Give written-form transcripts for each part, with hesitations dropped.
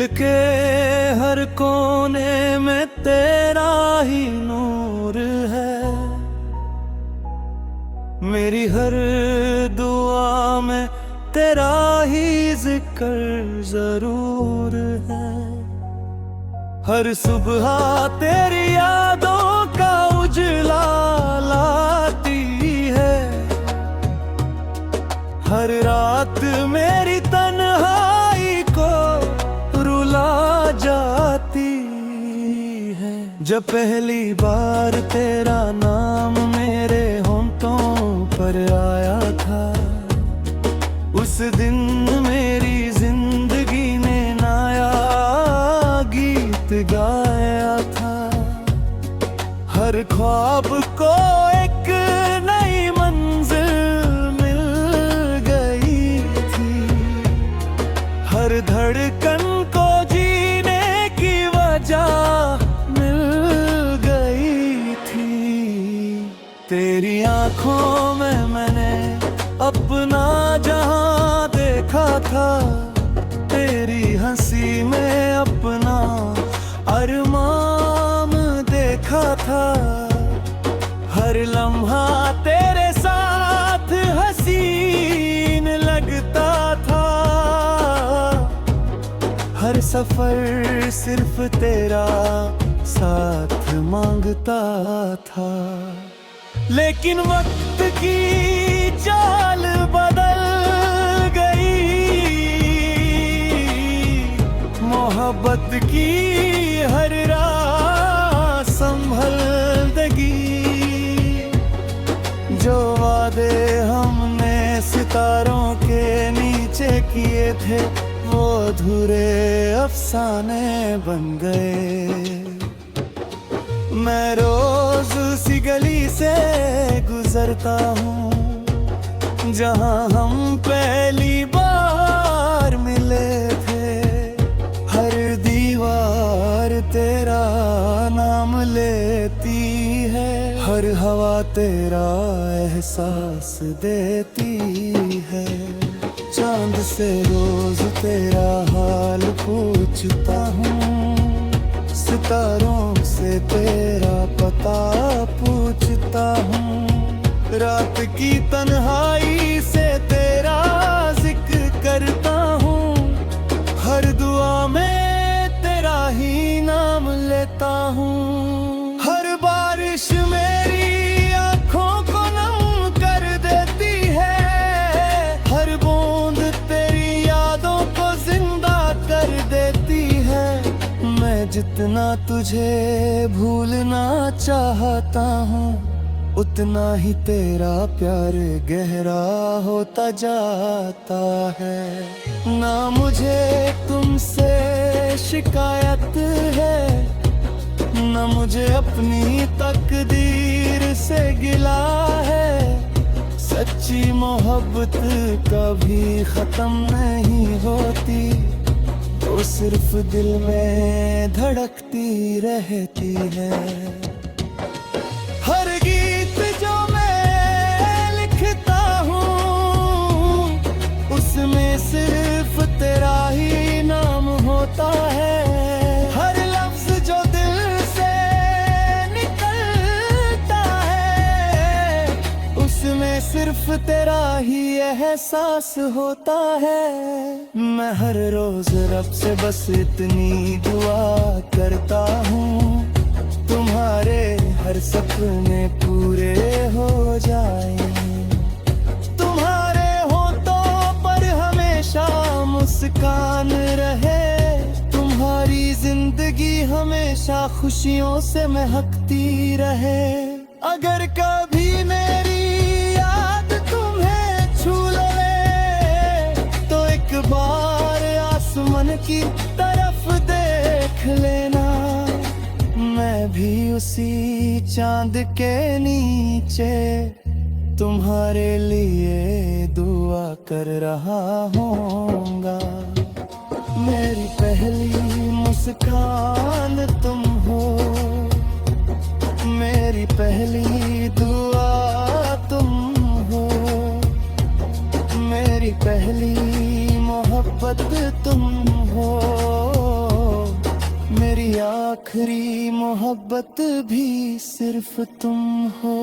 दिल के हर कोने में तेरा ही नूर है, मेरी हर दुआ में तेरा ही जिक्र जरूर है। हर सुबह तेरी यादों का उजला लाती है, हर रात मेरी तन्हाई को रुला जाती है। जब पहली बार तेरा नाम मेरे होंठों पर आया था, उस दिन मेरी जिंदगी ने नया गीत गाया था। हर ख्वाब को एक नई मंजिल मिल गई थी, हर धड़कन को जीने की वजह मिल गई थी। तेरी आंखों में मैंने अपना जहां देखा था, तेरी हंसी में अपना अरमान देखा था। हर लम्हा तेरे साथ हसीन लगता था, हर सफर सिर्फ तेरा साथ मांगता था। लेकिन वक्त की चाल बदल गई, मोहब्बत की हर राह संभल दगी। जो वादे हमने सितारों के नीचे किए थे, वो अधूरे अफसाने बन गए। मैं रोज उसी गली से गुजरता हूँ जहाँ हम पहली बार मिले थे। हर दीवार तेरा नाम लेती है, हर हवा तेरा एहसास देती है। चांद से रोज तेरा हाल पूछता हूँ, सितारों से तेरा पता पूछता हूँ। रात की तन्हाई से तेरा जिक्र करता हूँ, हर दुआ में तेरा ही नाम लेता हूँ। हर बारिश मेरी आँखों को नम कर देती है, हर बूंद तेरी यादों को जिंदा कर देती है। मैं जितना तुझे भूलना चाहता हूँ, उतना ही तेरा प्यार गहरा होता जाता है। ना मुझे तुमसे शिकायत है, ना मुझे अपनी तकदीर से गिला है। सच्ची मोहब्बत कभी खत्म नहीं होती, वो सिर्फ दिल में धड़कती रहती है। हर गीत जो मैं लिखता हूँ, उसमें सिर्फ तेरा ही नाम होता है। हर लफ्ज जो दिल से निकलता है, उसमें सिर्फ तेरा ही एहसास होता है। मैं हर रोज रब से बस इतनी दुआ करता हूँ, तुम्हारे हर सपने पूरे हो जाएं। तुम्हारे होठों पर हमेशा मुस्कान रहे, तुम्हारी जिंदगी हमेशा खुशियों से महकती रहे। अगर कभी मेरी याद तुम्हें छू ले, तो एक बार आसमान की तरफ देख लेना। मैं भी उसी चांद के नीचे तुम्हारे लिए दुआ कर रहा होऊंगा। मेरी पहली मुस्कान तुम हो, मेरी पहली दुआ तुम हो, मेरी पहली मोहब्बत तुम हो। मेरी आखिरी मोहब्बत भी सिर्फ तुम हो।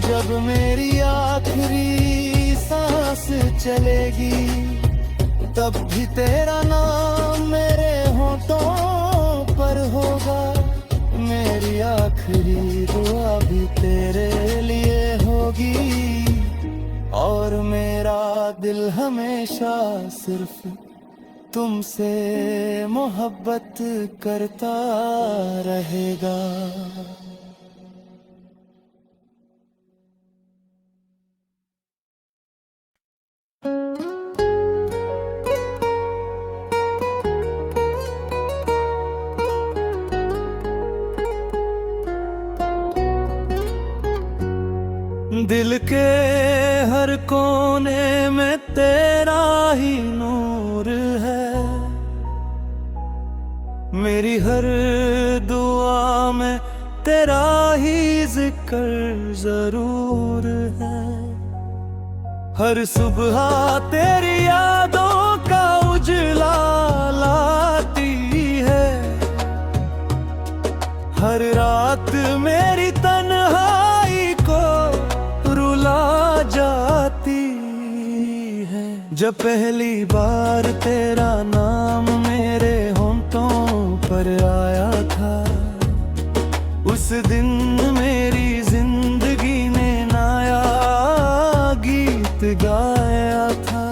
जब मेरी आखिरी सांस चलेगी तब भी तेरा नाम मेरे होठों पर होगा। मेरी आखिरी दुआ भी तेरे लिए होगी और मेरा दिल हमेशा सिर्फ तुमसे मोहब्बत करता रहेगा। दिल के हर कोने में तेरा ही नूर है। मेरी हर दुआ में तेरा ही जिक्र जरूर है। हर सुबह तेरी यादों का उजला लाती है। हर रात मेरी तन्हाई को रुला जाती है। जब पहली बार तेरा नाम मेरे होंठों पर आया था, उस दिन मेरी जिंदगी ने नया गीत गाया था।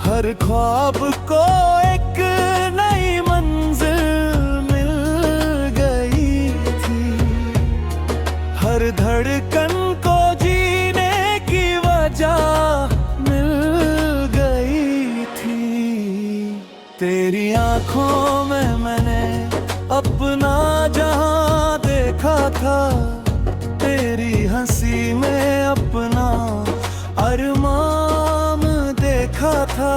हर ख्वाब को एक नई मंजिल मिल गई थी। हर धड़कन को जीने की वजह मिल गई थी। तेरी आंखों में मैंने अपना जहां देखा था। तेरी हंसी में अपना अरमान देखा था।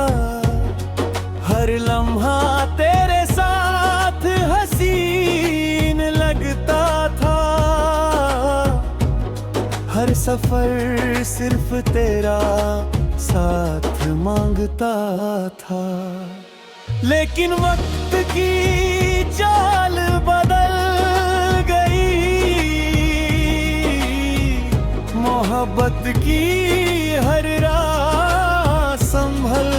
हर लम्हा तेरे साथ हसीन लगता था। हर सफर सिर्फ तेरा साथ मांगता था। लेकिन वक्त की चाल बदल गई। मोहब्बत की हर राह संभल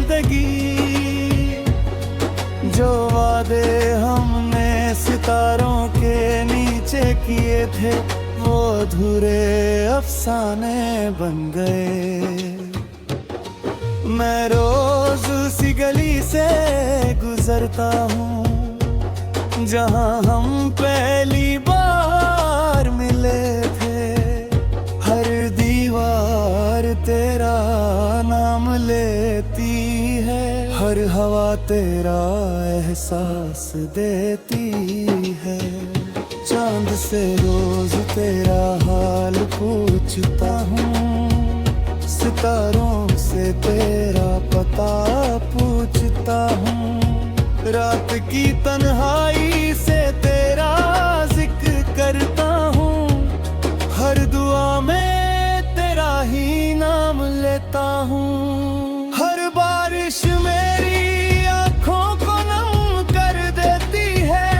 देगी। जो वादे हमने सितारों के नीचे किए थे वो अधूरे अफसाने बन गए। मैं रोज उसी गली से गुजरता हूँ जहाँ हम पहली बार मिले थे। हर दीवार तेरा नाम लेती है। हर हवा तेरा एहसास देती है। चांद से रोज तेरा हाल पूछता हूँ। सितारों से तेरा पता पूछता हूँ। रात की तन्हाई से तेरा जिक्र करता हूँ। हर दुआ में तेरा ही नाम लेता हूँ। हर बारिश मेरी आँखों को नम कर देती है।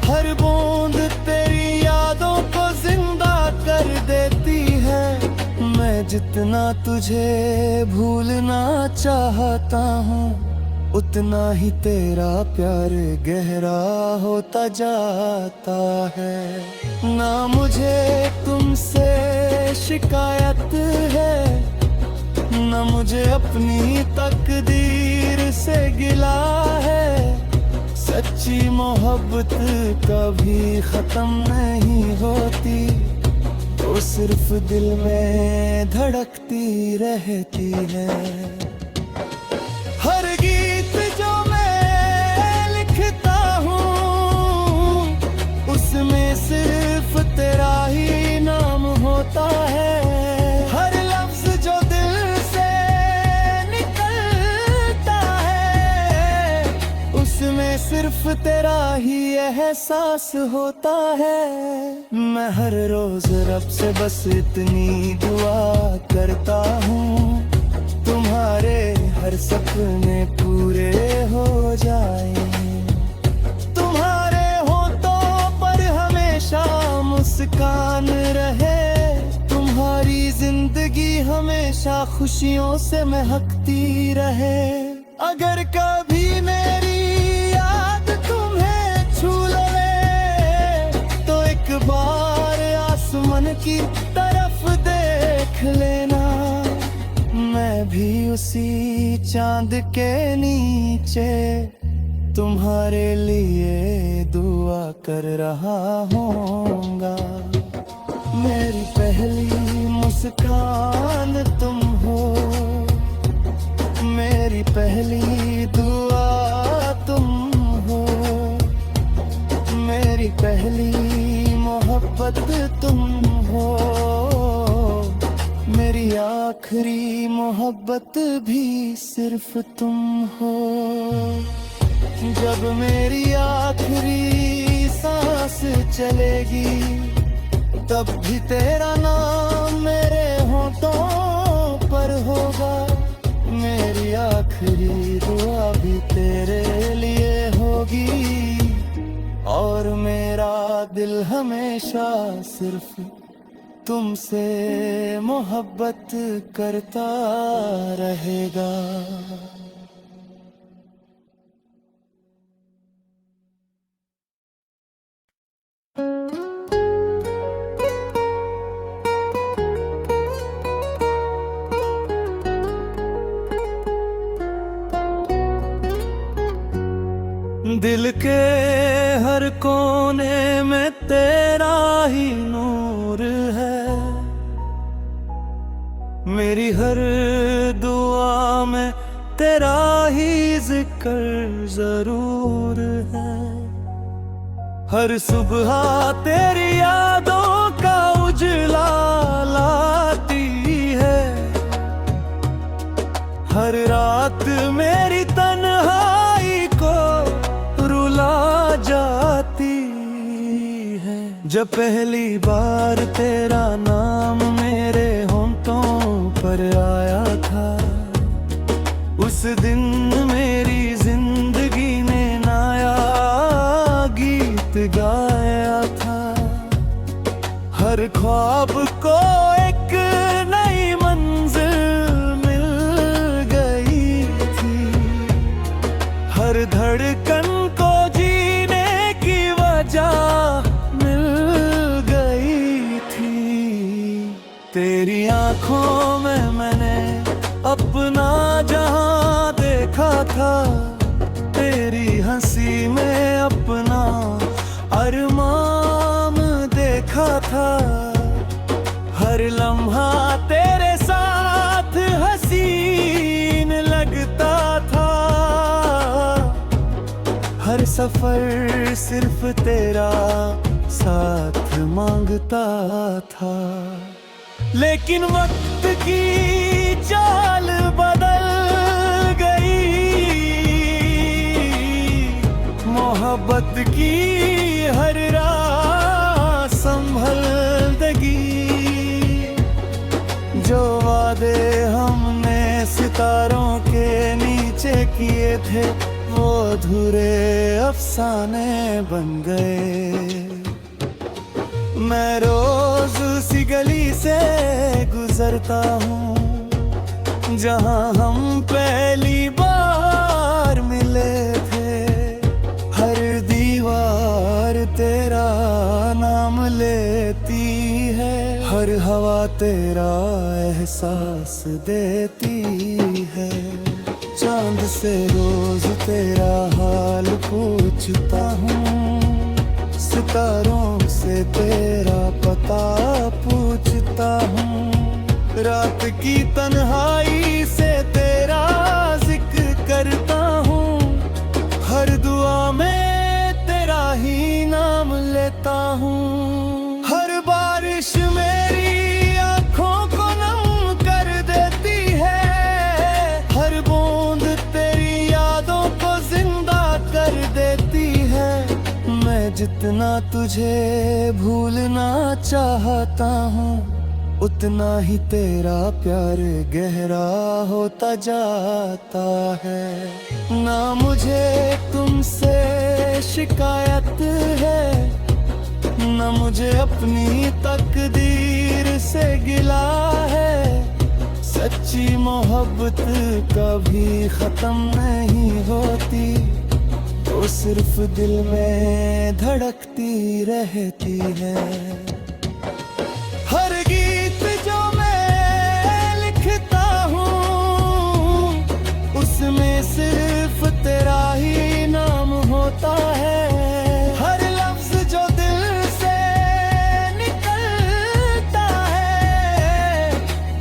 हर बूंद तेरी यादों को जिंदा कर देती है। मैं जितना तुझे भूलना चाहता हूँ उतना ही तेरा प्यार गहरा होता जाता है। ना मुझे तुमसे शिकायत है, ना मुझे अपनी तकदीर से गिला है। सच्ची मोहब्बत कभी खत्म नहीं होती, वो सिर्फ दिल में धड़कती रहती है। हर गीत जो मैं लिखता हूँ उसमें सिर्फ तेरा ही नाम होता है। हर लफ्ज जो दिल से निकलता है उसमें सिर्फ तेरा ही एहसास होता है। मैं हर रोज रब से बस इतनी दुआ करता हूँ तुम्हारे हर सपने पूरे हो जाएं। हमेशा खुशियों से महकती रहे। अगर कभी मेरी याद तुम्हें छू ले तो एक बार आसमान की तरफ देख लेना। मैं भी उसी चांद के नीचे तुम्हारे लिए दुआ कर रहा हूँगा। मेरी पहली मुस्कान तुम हो, मेरी पहली दुआ तुम हो, मेरी पहली मोहब्बत तुम हो, मेरी आखिरी मोहब्बत भी सिर्फ तुम हो। जब मेरी आखिरी सांस चलेगी तब भी तेरा नाम मेरे होठों पर होगा। मेरी आखिरी दुआ भी तेरे लिए होगी और मेरा दिल हमेशा सिर्फ तुमसे मोहब्बत करता रहेगा। दिल के हर कोने में तेरा ही नूर है, मेरी हर दुआ में तेरा ही जिक्र जरूर है। हर सुबह तेरी यादों का उजला लाती है, हर रात मेरी तन्हाई को रुला जाती है। जब पहली बार तेरा नाम मेरे होंठों पर आया था, उस दिन मेरी जिंदगी ने नया गीत गाया था। हर ख्वाब को एक नई मंजिल मिल गई थी, हर धड़कन को जीने की वजह मिल गई थी। तेरी आंखों में मैंने अपना जहां देखा था, तेरी हंसी में अपना अरमान देखा था। हर लम्हा तेरे साथ हसीन लगता था, हर सफर सिर्फ तेरा साथ मांगता था। लेकिन वक्त की चाल बदल गई, मोहब्बत की हर राह संभल देगी। जो वादे हमने सितारों के नीचे किए थे वो अधूरे अफसाने बन गए। मैं रोज उसी गली से गुजरता हूँ जहाँ हम पहली बार मिले थे। हर दीवार तेरा नाम लेती है, हर हवा तेरा एहसास देती है। चांद से रोज तेरा हाल पूछता हूँ, सितारों से तेरा पता पूछता हूँ। रात की तन्हाई से तेरा जिक्र करता हूँ, हर दुआ में तेरा ही नाम लेता हूँ। हर बारिश मेरी आँखों को नम कर देती है, हर बूंद तेरी यादों को जिंदा कर देती है। मैं जितना तुझे भूलना चाहता हूँ, उतना ही तेरा प्यार गहरा होता जाता है। ना मुझे तुमसे शिकायत है, ना मुझे अपनी तकदीर से गिला है। सच्ची मोहब्बत कभी खत्म नहीं होती, वो सिर्फ दिल में धड़कती रहती है। हर गीत जो मैं लिखता हूँ उसमें सिर्फ तेरा ही नाम होता है। हर लफ्ज जो दिल से निकलता है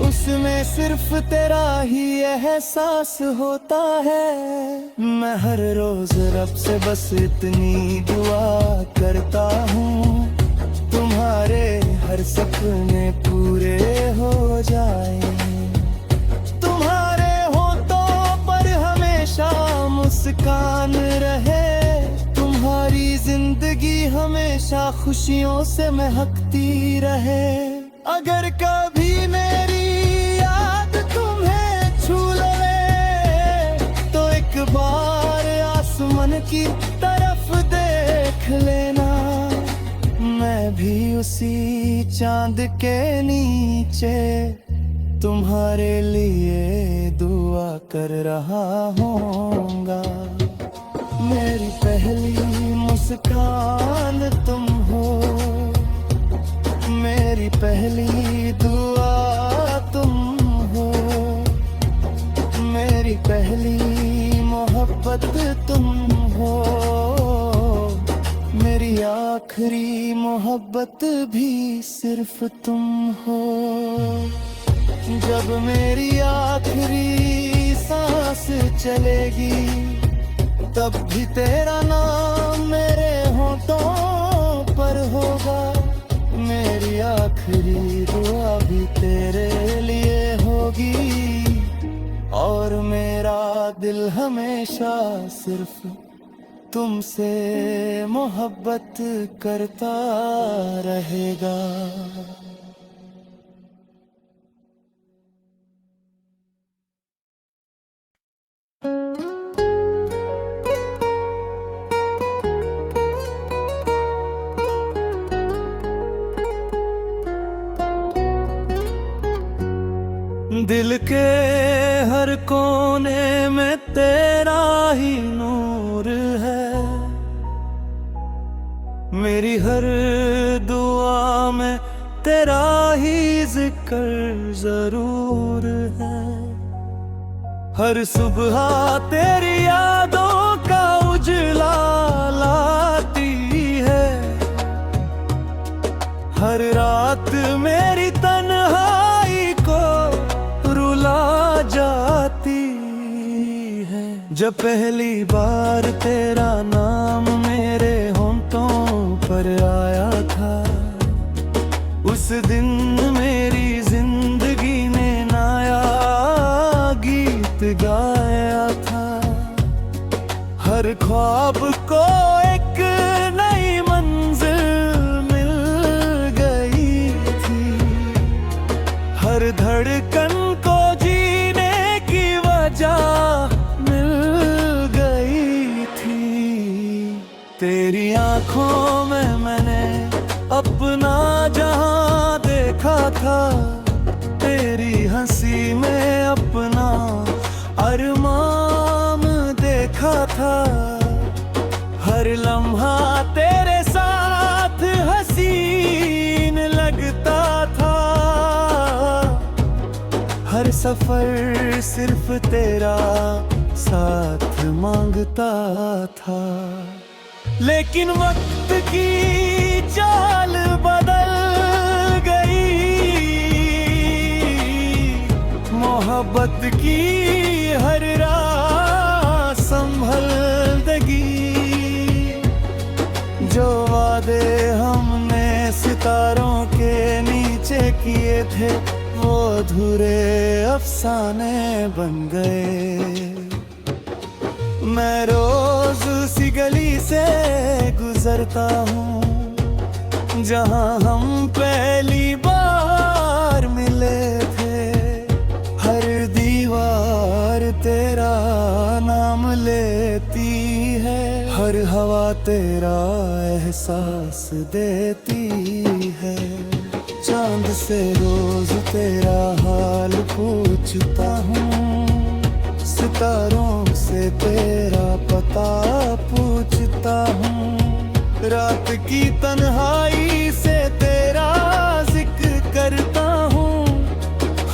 उसमें सिर्फ तेरा ही एहसास होता है। मैं हर रोज रब से बस इतनी दुआ करता हूँ, तुम्हारे हर सपने पूरे हो जाए। तुम्हारे होठों पर हमेशा मुस्कान रहे, तुम्हारी जिंदगी हमेशा खुशियों से महकती रहे। अगर कभी मेरी याद तुम्हें छू ले तो एक बार आसमान की तरफ देख लेना, मैं भी उसी चांद के नीचे तुम्हारे लिए दुआ कर रहा होऊंगा। मेरी पहली मुस्कान तुम हो, मेरी पहली दुआ तुम हो, मेरी पहली मोहब्बत तुम हो, मेरी आखिरी मोहब्बत भी सिर्फ तुम हो। जब मेरी आखिरी सांस चलेगी तब भी तेरा नाम मेरे होठों पर होगा। मेरी आखिरी दुआ भी तेरे लिए होगी और मेरा दिल हमेशा सिर्फ तुमसे मोहब्बत करता रहेगा। दिल के हर कोने में तेरा ही नूर है, मेरी हर दुआ में तेरा ही जिक्र जरूर है। हर सुबह तेरी यादों का उजला लाती है, हर रात मेरी तन्हाई को रुला जाती है। जब पहली बार तेरा नाम मेरे होठों पर आया था, उस दिन मेरी जिंदगी ने नया गीत गाया था। हर ख्वाब को एक नई मंजिल मिल गई थी, हर धड़कन को जीने की वजह मिल गई थी। तेरी आंखों में मैंने अपना जहां देखा था, तेरी हंसी में अपना अरमान देखा था। हर लम्हा तेरे साथ हसीन लगता था, हर सफर सिर्फ तेरा साथ मांगता था। लेकिन वक्त की चाल बदल गई, मोहब्बत की हर राह संभल दगी। जो वादे हमने सितारों के नीचे किए थे वो अधूरे अफसाने बन गए। मैं रोज उसी गली से गुजरता हूँ जहाँ हम पहली बार मिले थे। हर दीवार तेरा नाम लेती है, हर हवा तेरा एहसास देती है। चांद से रोज तेरा हाल पूछता हूँ, सितारों से तेरा पता पूछता हूँ, रात की तन्हाई से तेरा जिक्र करता हूँ,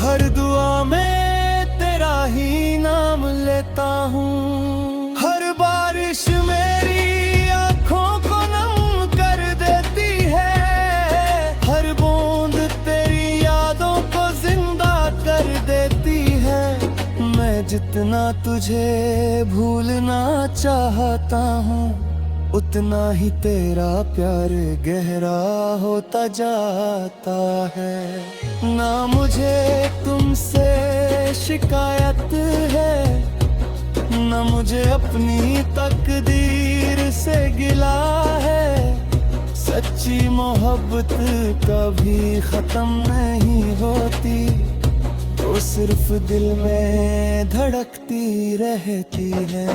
हर दुआ में तेरा ही नाम लेता हूँ। हर बारिश मेरी आँखों को नम कर देती है, हर बूंद तेरी यादों को जिंदा कर देती है। मैं जितना तुझे भूलना चाहता हूँ, उतना ही तेरा प्यार गहरा होता जाता है। ना मुझे तुमसे शिकायत है, ना मुझे अपनी तकदीर से गिला है। सच्ची मोहब्बत कभी खत्म नहीं होती, वो सिर्फ दिल में धड़कती रहती है।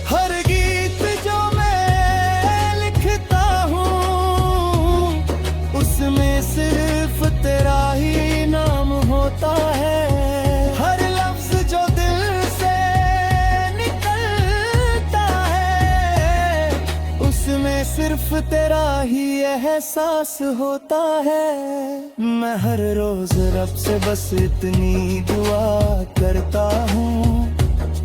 हर गीत जो मैं लिखता हूँ, उसमें सिर्फ तेरा ही नाम होता है। हर लफ्ज जो दिल से निकलता है, उसमें सिर्फ तेरा ही एहसास होता है। मैं हर रोज रब से बस इतनी दुआ करता हूँ,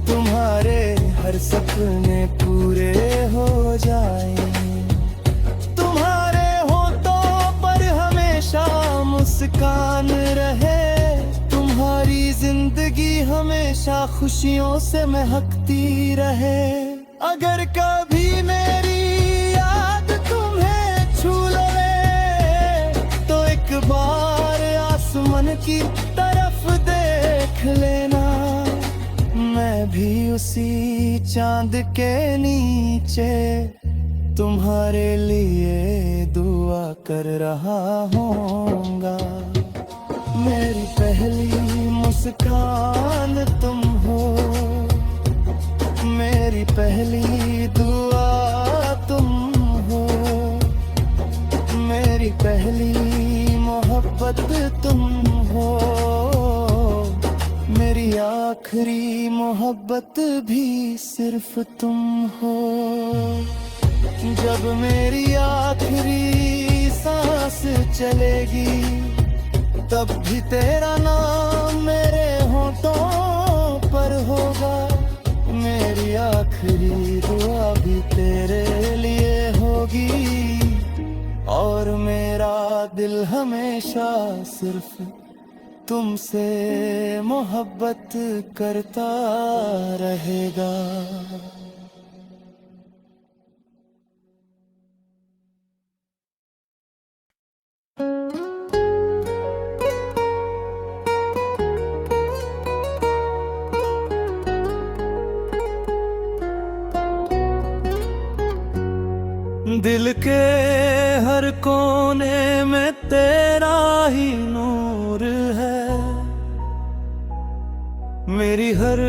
तुम्हारे हर सपने पूरे हो जाएं। तुम्हारे होठों पर हमेशा मुस्कान रहे, तुम्हारी जिंदगी हमेशा खुशियों से महकती रहे। अगर कभी मेरी याद तुम्हें छू ले, तो एक बार आसमान की तरफ देख लेना। मैं भी उसी चांद के नीचे तुम्हारे लिए दुआ कर रहा होऊंगा। मेरी पहली मुस्कान तुम हो, मेरी पहली दुआ तुम हो, मेरी पहली मोहब्बत तुम हो, मेरी आखिरी मोहब्बत भी सिर्फ तुम हो। जब मेरी आखिरी सांस चलेगी, तब भी तेरा नाम मेरे होठों पर होगा। मेरी आखिरी दुआ भी तेरे लिए होगी, और मेरा दिल हमेशा सिर्फ तुमसे मोहब्बत करता रहेगा। दिल के हर कोने में तेरा ही नूर है, मेरी हर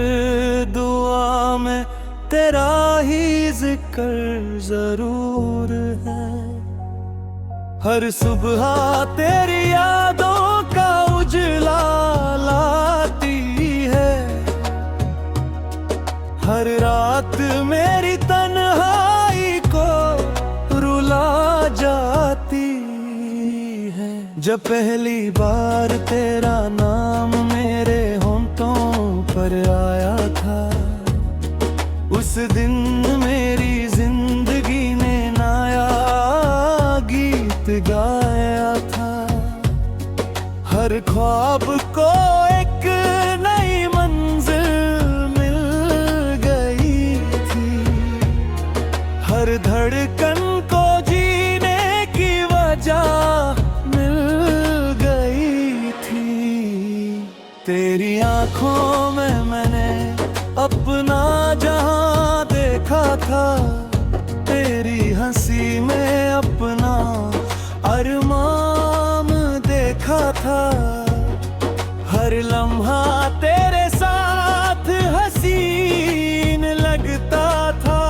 दुआ में तेरा ही जिक्र जरूर है। हर सुबह तेरी यादों का उजला लाती है, हर रात मेरी तन्हाई को रुला जाती है। जब पहली बार तेरा नाम मेरे होठों पर आया था, उस दिन मेरी जिंदगी ने नया गीत गाया था। हर ख्वाब को एक नई मंजिल मिल गई थी, हर धड़कन को जीने की वजह मिल गई थी। तेरी आंखों में मैंने अपना जहां देखा था, तेरी हंसी में अपना अरमान देखा था। हर लम्हा तेरे साथ हसीन लगता था,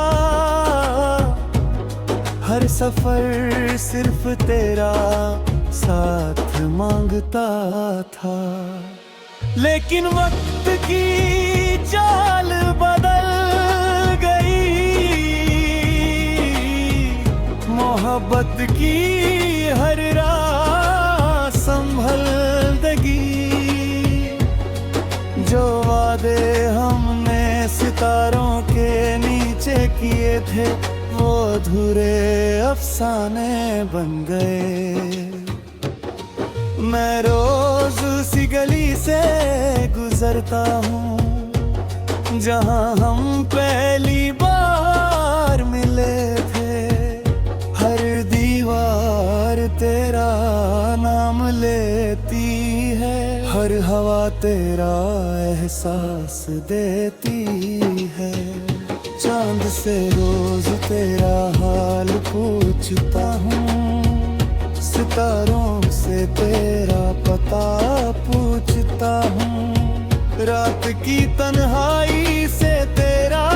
हर सफर सिर्फ तेरा साथ मांगता था। लेकिन वक्त की चाल बदल गई, मोहब्बत की हर राह संभल दगी। जो वादे हमने सितारों के नीचे किए थे, वो अधूरे अफसाने बन गए। मैं रोज उसी गली से गुजरता हूँ जहाँ हम पहली बार मिले थे। हर दीवार तेरा नाम लेती है, हर हवा तेरा एहसास देती है। चांद से रोज तेरा हाल पूछता हूँ, सितारों से तेरा पता पूछता हूँ। रात की तन्हाई से तेरा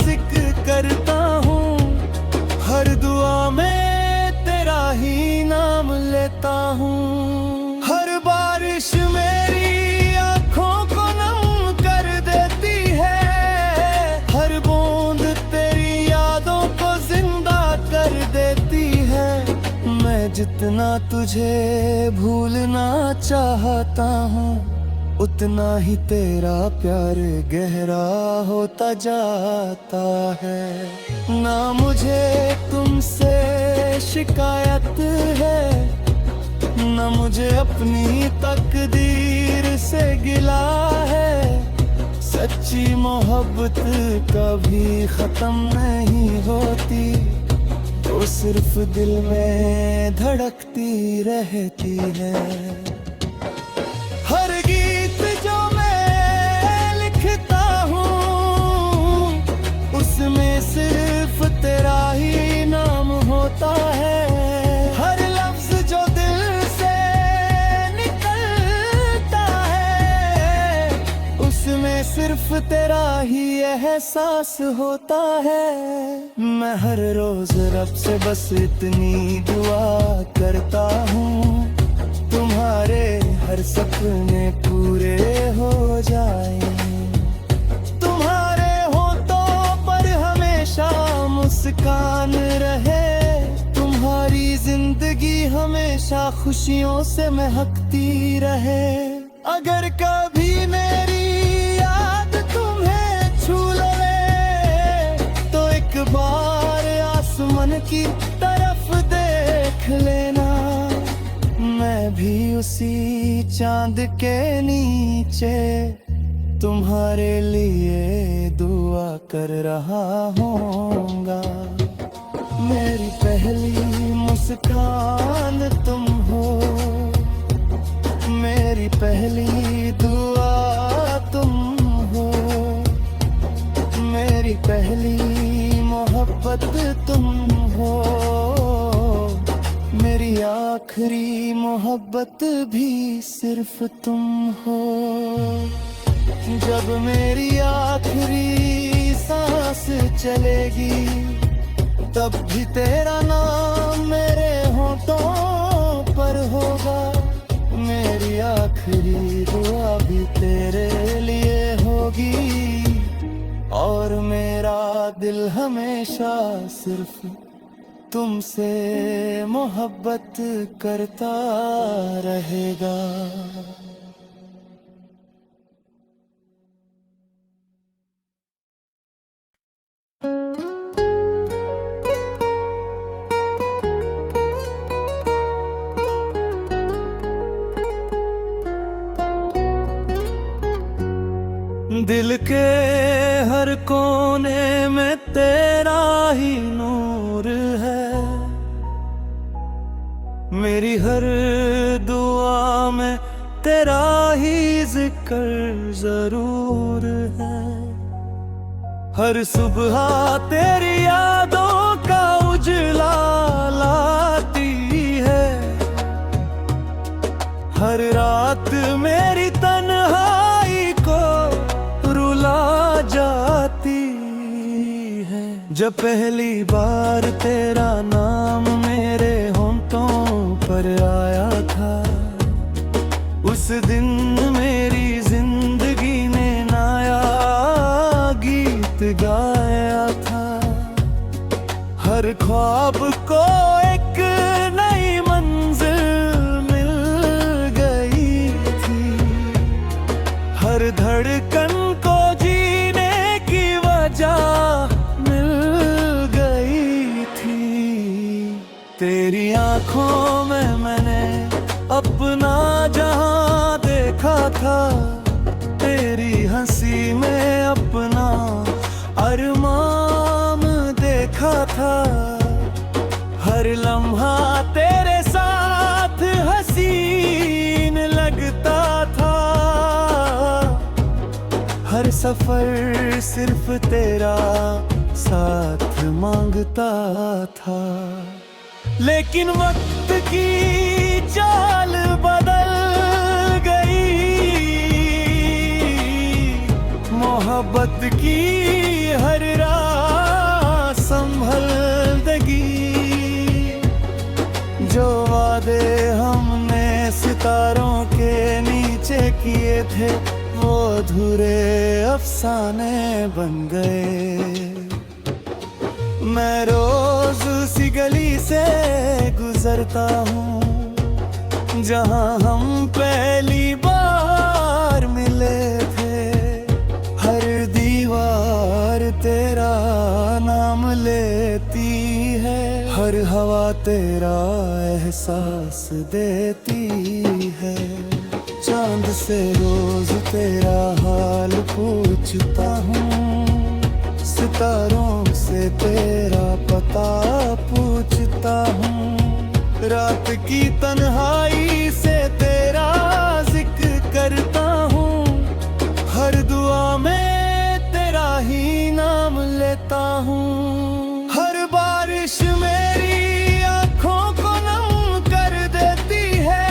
जिक्र करता हूँ, हर दुआ में तेरा ही नाम लेता हूँ। हर बारिश मेरी आँखों को नम कर देती है, हर बूंद तेरी यादों को जिंदा कर देती है। मैं जितना तुझे भूलना चाहता हूँ, उतना ही तेरा प्यार गहरा होता जाता है। ना मुझे तुमसे शिकायत है, ना मुझे अपनी तकदीर से गिला है। सच्ची मोहब्बत कभी खत्म नहीं होती, वो सिर्फ दिल में धड़कती रहती है। हर गीत जो मैं लिखता हूँ, उसमें सिर्फ तेरा ही नाम होता है। हर लफ्ज जो दिल से निकलता है, उसमें सिर्फ तेरा ही एहसास होता है। मैं हर रोज रब से बस इतनी दुआ करता हूँ, तुम्हारे हर सपने पूरे हो जाएं। तुम्हारे होठों पर हमेशा मुस्कान रहे, तुम्हारी जिंदगी हमेशा खुशियों से महकती रहे। अगर कभी मेरी याद तुम्हें छू ले, तो एक बार आसमान की तरफ देख लेना। मैं भी उसी चांद के नीचे तुम्हारे लिए दुआ कर रहा होऊंगा। मेरी पहली मुस्कान तुम हो, मेरी पहली दुआ तुम हो, मेरी पहली मोहब्बत तुम हो, मेरी आखिरी मोहब्बत भी सिर्फ तुम हो। जब मेरी आखिरी सांस चलेगी, तब भी तेरा नाम मेरे होठों पर होगा। मेरी आखिरी दुआ भी तेरे लिए होगी, और मेरा दिल हमेशा सिर्फ तुमसे मोहब्बत करता रहेगा। दिल के हर कोने में तेरा ही नूर है, मेरी हर दुआ में तेरा ही जिक्र जरूर है। हर सुबह तेरी यादों का उजला लाती है, हर रात मेरी तन्हाई को रुला जाती है। जब पहली बार तेरा नाम मेरे होठों पर आया उस दिन मेरी जिंदगी ने नया गीत गाया था। हर ख्वाब को एक नई मंजिल मिल गई थी। हर धड़कन को जीने की वजह मिल गई थी। तेरी आंखों में मैंने अपना जहां देखा था। तेरी हंसी में अपना अरमान देखा था। हर लम्हा तेरे साथ हसीन लगता था। हर सफर सिर्फ तेरा साथ मांगता था। लेकिन वक्त की चाल बदल गई। मोहब्बत की हर राह संभल देगी। जो वादे हमने सितारों के नीचे किए थे वो अधूरे अफसाने बन गए। मैं रोज उसी गली से गुजरता हूँ जहाँ हम पहली बार मिले थे। हर दीवार तेरा नाम लेती है। हर हवा तेरा एहसास देती है। चांद से रोज तेरा हाल पूछता हूँ। सितारों से तेरा पता पूछता हूँ। रात की तन्हाई से तेरा जिक्र करता हूँ। हर दुआ में तेरा ही नाम लेता हूँ। हर बारिश मेरी आँखों को नम कर देती है।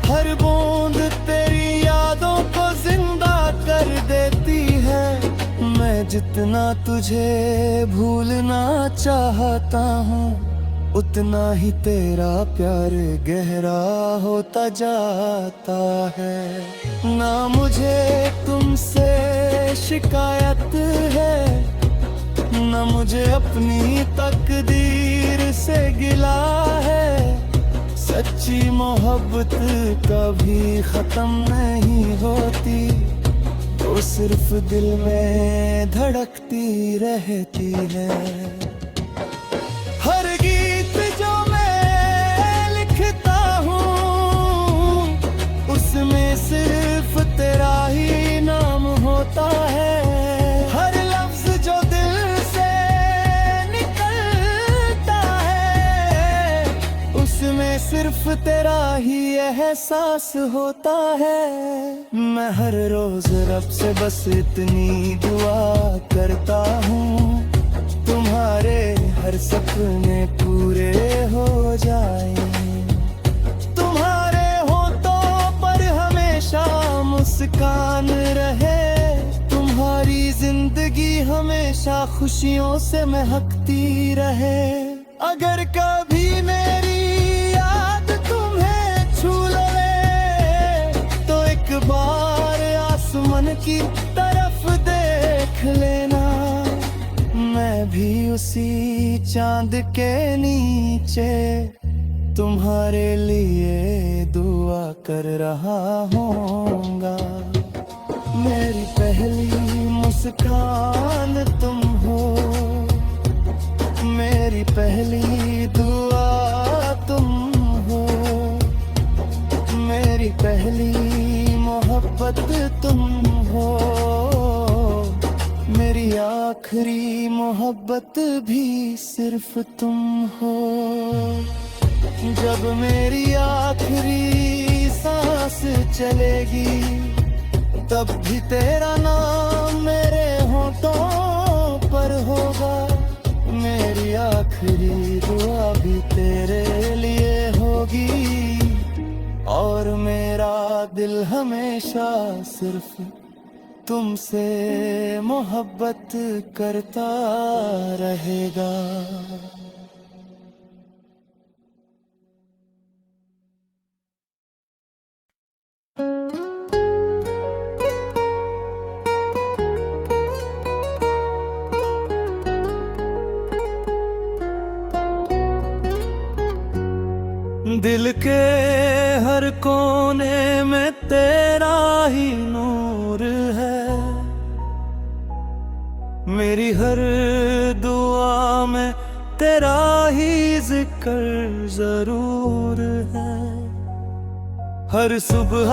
हर बूंद तेरी यादों को जिंदा कर देती है। मैं जितना तुझे भूलना चाहता हूँ उतना ही तेरा प्यार गहरा होता जाता है। ना मुझे तुमसे शिकायत है ना मुझे अपनी तकदीर से गिला है। सच्ची मोहब्बत कभी खत्म नहीं होती। वो सिर्फ दिल में धड़कती रहती है। हर गीत जो मैं लिखता हूँ उसमें सिर्फ तेरा ही नाम होता है। हर लफ्ज जो दिल से निकलता है उसमें सिर्फ तेरा ही एहसास होता है। मैं हर रोज रब से बस इतनी दुआ करता हूँ तुम्हारे हर सपने पूरे हो जाएं। तुम्हारे होठों पर हमेशा मुस्कान रहे। तुम्हारी जिंदगी हमेशा खुशियों से महकती रहे। अगर कभी मेरी याद तुम्हें छू ले तो एक बार आसमान की तरफ देख लेना। मैं भी उसी चांद के नीचे तुम्हारे लिए दुआ कर रहा हूँगा। मेरी पहली मुस्कान तुम हो। मेरी पहली दुआ तुम हो। मेरी पहली मोहब्बत तुम हो। मेरी आखिरी मोहब्बत भी सिर्फ तुम हो। जब मेरी आखिरी सांस चलेगी तब भी तेरा नाम मेरे होठों पर होगा। मेरी आखिरी दुआ भी तेरे लिए होगी और मेरा दिल हमेशा सिर्फ तुमसे मोहब्बत करता रहेगा। दिल के हर कोने में तेरा ही नूर है, मेरी हर दुआ में तेरा ही जिक्र जरूर है। हर सुबह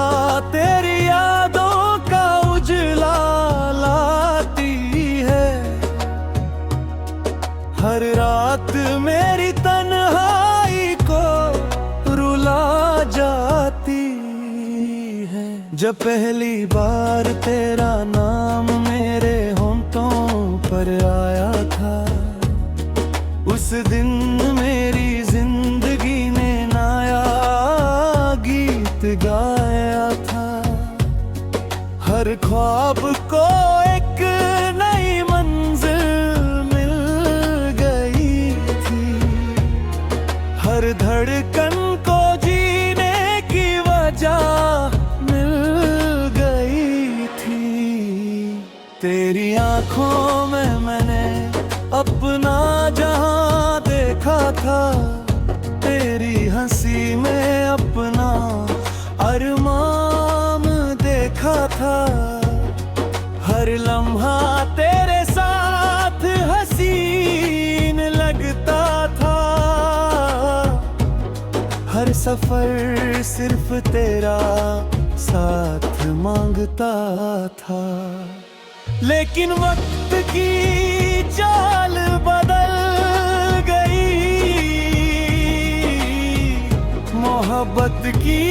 तेरी यादों का उजला लाती है, हर रात मेरी तन्हाई को रुला जाती है। जब पहली बार तेरा नाम मेरे होंठों पर आया था, उस दिन मेरी जिंदगी ने नया गीत गाया था। हर ख्वाब को एक नई मंजिल मिल गई थी, हर धड़कन को जीने की वजह मिल गई थी। तेरी आंखों में मैंने अपना जहां देखा था, तेरी हंसी में अपना अरमान देखा था। हर लम्हा तेरे साथ हसीन लगता था, हर सफर सिर्फ तेरा साथ मांगता था। लेकिन वक्त की चाल बदल गई, मोहब्बत की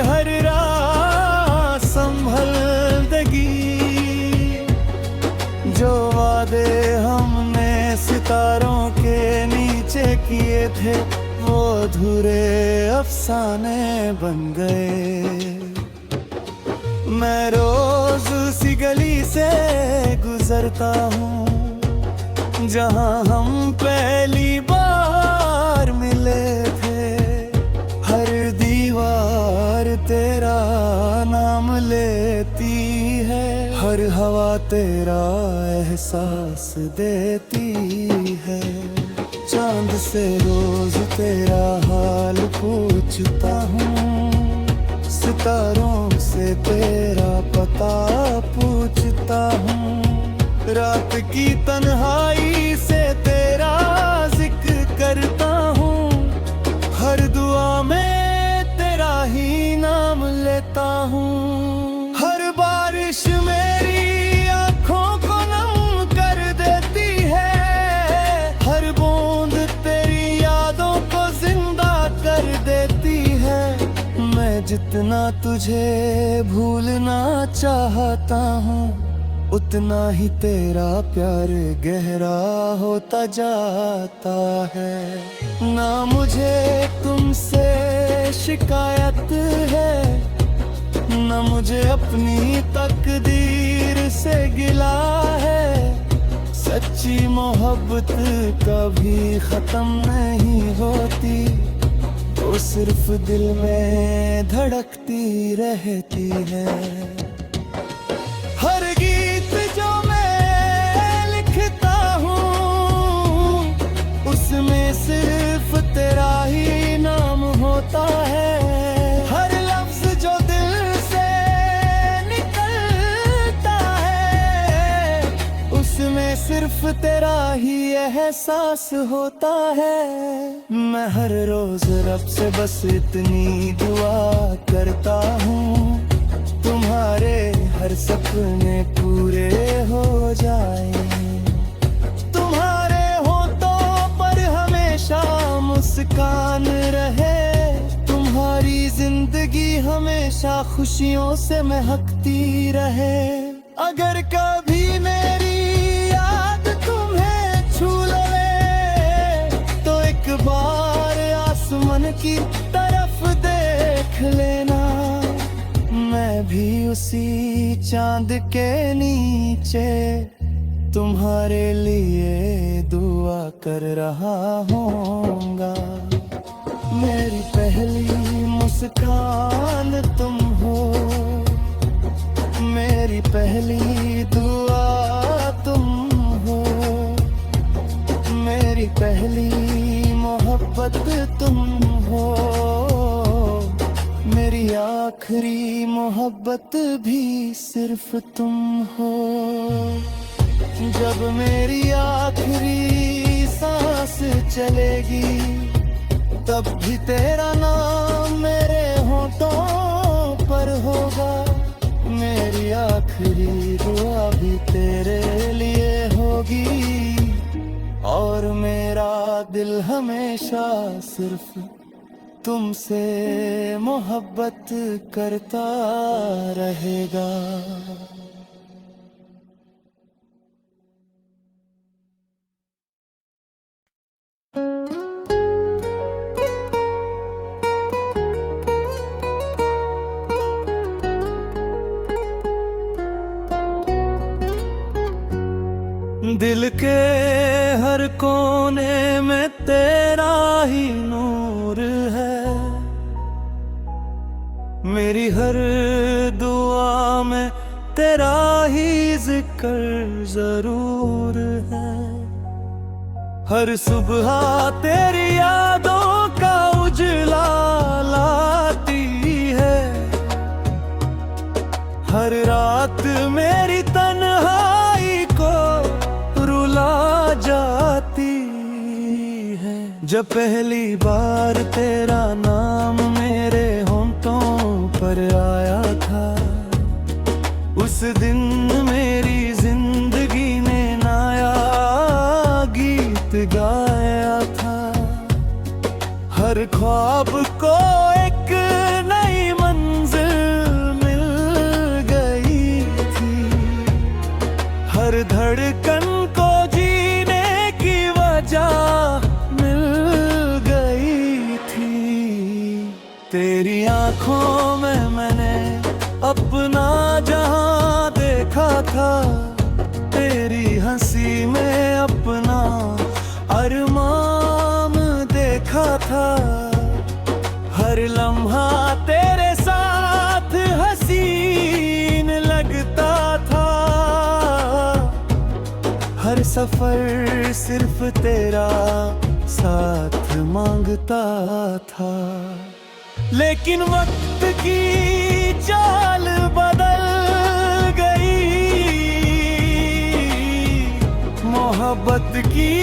हर राह संभल दगी। जो वादे हमने सितारों के नीचे किए थे, वो अधूरे अफसाने बन गए। मैं रोज उसी गली से गुजरता हूँ जहाँ हम पहली बार मिले थे। हर दीवार तेरा नाम लेती है, हर हवा तेरा एहसास देती है। चांद से रोज तेरा हाल पूछता हूँ, सितारों से तेरा पता पूछता हूँ। रात की तन्हाई से तेरा जिक्र करता हूँ, हर दुआ में तेरा ही नाम लेता हूँ। हर बारिश मेरी आँखों को नम कर देती है, हर बूंद तेरी यादों को जिंदा कर देती है। मैं जितना तुझे भूलना चाहता हूँ, उतना ही तेरा प्यार गहरा होता जाता है। ना मुझे तुमसे शिकायत है, ना मुझे अपनी तकदीर से गिला है। सच्ची मोहब्बत कभी खत्म नहीं होती, वो सिर्फ दिल में धड़कती रहती है। हर गीत जो मैं लिखता हूँ, उसमें सिर्फ तेरा ही नाम होता है। हर लफ्ज जो दिल से निकलता है, उसमें सिर्फ तेरा ही एहसास होता है। मैं हर रोज रब से बस इतनी दुआ करता हूँ, तुम्हारे हर सपने पूरे हो जाए। तुम्हारे होठों पर हमेशा मुस्कान रहे, तुम्हारी जिंदगी हमेशा खुशियों से महकती रहे। अगर कभी मेरी याद तुम्हें छू ले, तो एक बार आसमान की तरफ देख लेना। मैं भी उसी चांद के नीचे तुम्हारे लिए दुआ कर रहा हूँगा। मेरी पहली मुस्कान तुम हो, मेरी पहली दुआ तुम हो, मेरी पहली मोहब्बत तुम हो। आखिरी मोहब्बत भी सिर्फ तुम हो। जब मेरी आखिरी सांस चलेगी तब भी तेरा नाम मेरे होठों पर होगा। मेरी आखिरी दुआ भी तेरे लिए होगी और मेरा दिल हमेशा सिर्फ तुमसे मोहब्बत करता रहेगा। दिल के हर कोने में तेरा ही नूर है, मेरी हर दुआ में तेरा ही जिक्र जरूर है। हर सुबह तेरी यादों का उजला लाती है, हर रात मेरी तन्हाई को रुला जाती है। जब पहली बार तेरा नाम मेरे होठों पर आया था, उस दिन मेरी जिंदगी ने नया गीत गाया था। हर ख्वाब को एक नई मंजिल मिल गई थी, हर धड़कन को जीने की वजह मिल गई थी। तेरी आंखों में मैंने अपना जहां देखा था, तेरी हंसी में अपना अरमान देखा था। हर लम्हा तेरे साथ हसीन लगता था, हर सफर सिर्फ तेरा साथ मांगता था। लेकिन वक्त की चाल बदल गई, मोहब्बत की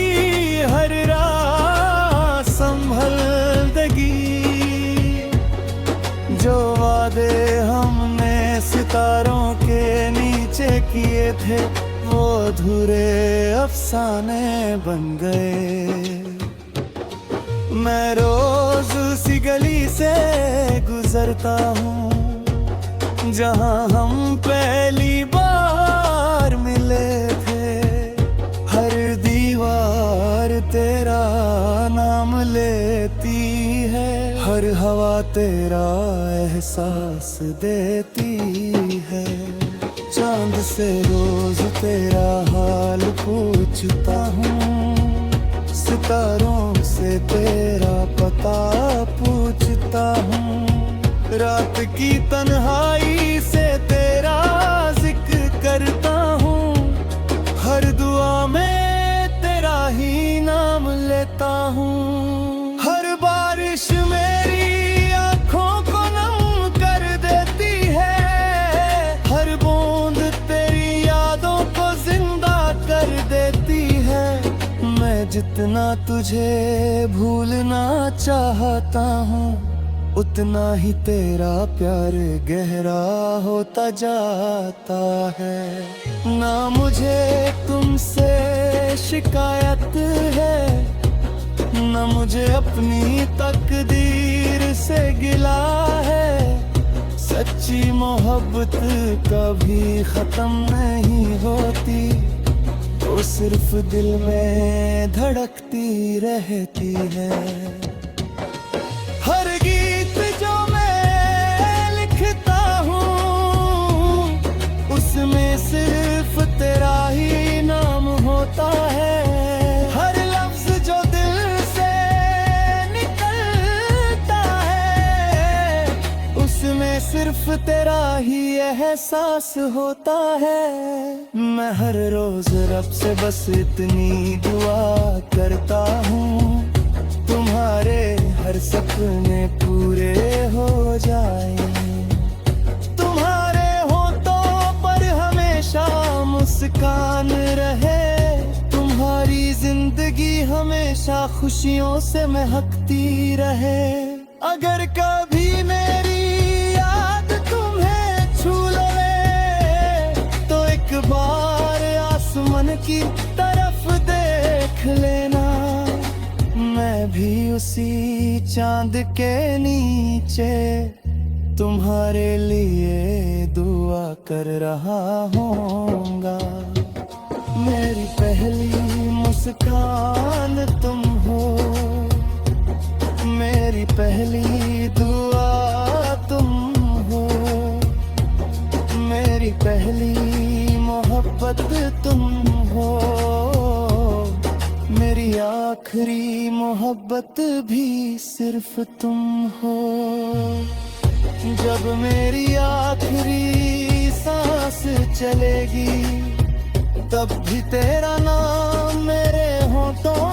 हर राह संभल दगी। जो वादे हमने सितारों के नीचे किए थे, वो अधूरे अफसाने बन गए। मैं रोज उसी गली से गुजरता हूँ जहाँ हम पहली बार मिले थे। हर दीवार तेरा नाम लेती है, हर हवा तेरा एहसास देती है। चांद से रोज तेरा हाल पूछता हूँ, सितारों से तेरा पता पूछता हूँ। रात की तन्हाई से तेरा जिक्र करता हूँ, हर दुआ में तेरा ही नाम लेता हूँ। हर बारिश मेरी आँखों को नम कर देती है, हर बूंद तेरी यादों को जिंदा कर देती है। मैं जितना तुझे भूलना चाहता हूँ, उतना ही तेरा प्यार गहरा होता जाता है। ना मुझे तुमसे शिकायत है, ना मुझे अपनी तकदीर से गिला है। सच्ची मोहब्बत कभी खत्म नहीं होती, वो सिर्फ दिल में धड़कती रहती है। हर गीत जो मैं लिखता हूँ, उसमें सिर्फ तेरा ही नाम होता है। हर लफ्ज जो दिल से निकलता है, उसमें सिर्फ तेरा ही एहसास होता है। मैं हर रोज रब से बस इतनी दुआ करता हूँ, तुम्हारे हर सपने पूरे हो जाएं। मुस्कान रहे। तुम्हारी जिंदगी हमेशा खुशियों से महकती रहे। अगर कभी मेरी याद तुम्हें छू ले तो एक बार आसमान की तरफ देख लेना। मैं भी उसी चांद के नीचे तुम्हारे लिए दुआ कर रहा होऊंगा। मेरी पहली मुस्कान तुम हो, मेरी पहली दुआ तुम हो, मेरी पहली मोहब्बत तुम हो, मेरी आखिरी मोहब्बत भी सिर्फ तुम हो। जब मेरी आखिरी सांस चलेगी तब भी तेरा नाम मेरे होठों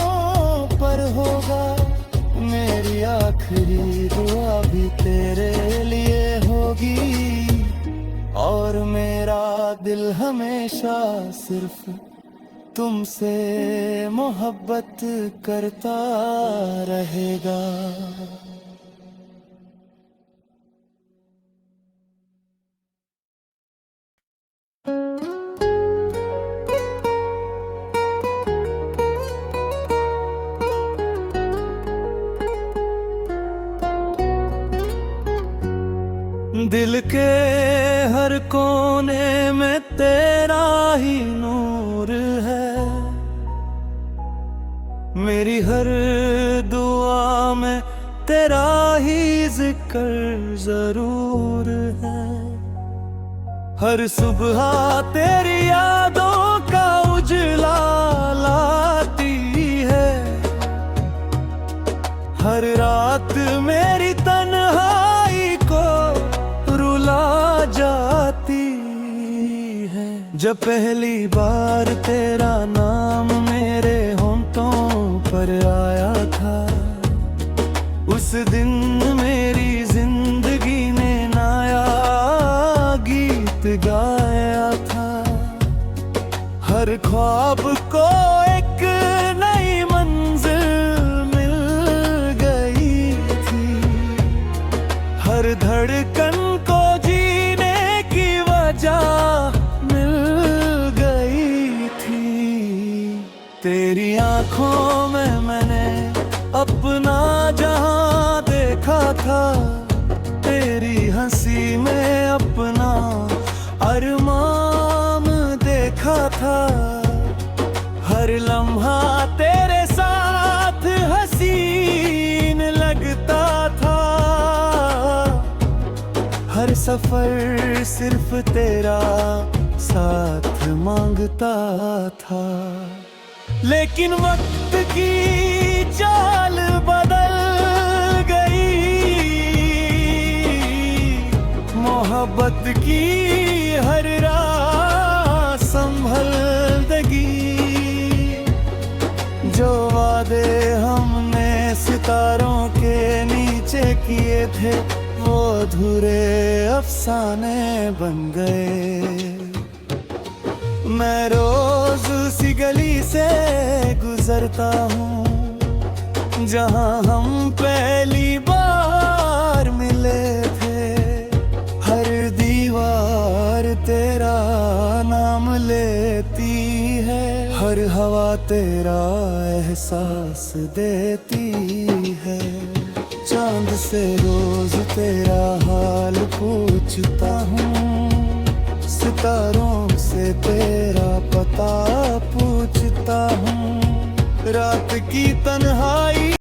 पर होगा। मेरी आखिरी दुआ भी तेरे लिए होगी और मेरा दिल हमेशा सिर्फ तुमसे मोहब्बत करता रहेगा। दिल के हर कोने में तेरा ही नूर है। मेरी हर दुआ में तेरा ही जिक्र जरूर है। हर सुबह तेरी यादों का उजला लाती है। हर रात मेरी तन्हाई को रुला जाती है। जब पहली बार तेरा नाम मेरे होंठों पर आया था, उस दिन मेरी जिंदगी ने नया गीत गाया था। हर ख्वाब को एक नई मंजिल मिल गई थी। हर धड़कन को जीने की वजह मिल गई थी। तेरी आंखों में मैंने अपना जहां देखा था। तेरी हंसी में अपना अरमान देखा था। हर लम्हा तेरे साथ हसीन लगता था। हर सफर सिर्फ तेरा साथ मांगता था। लेकिन वक्त की चाल बदल गई। मोहब्बत की हर राह संभल गई। जो वादे हमने सितारों के नीचे किए थे वो अधूरे अफसाने बन गए। मैं रोज उसी गली से गुजरता हूँ जहाँ हम पहली बार मिले थे। हर दीवार तेरा नाम लेती है। हर हवा तेरा एहसास देती है। चांद से रोज तेरा हाल पूछता हूँ। सितारों से तेरा पता पूछता हूँ। रात की तन्हाई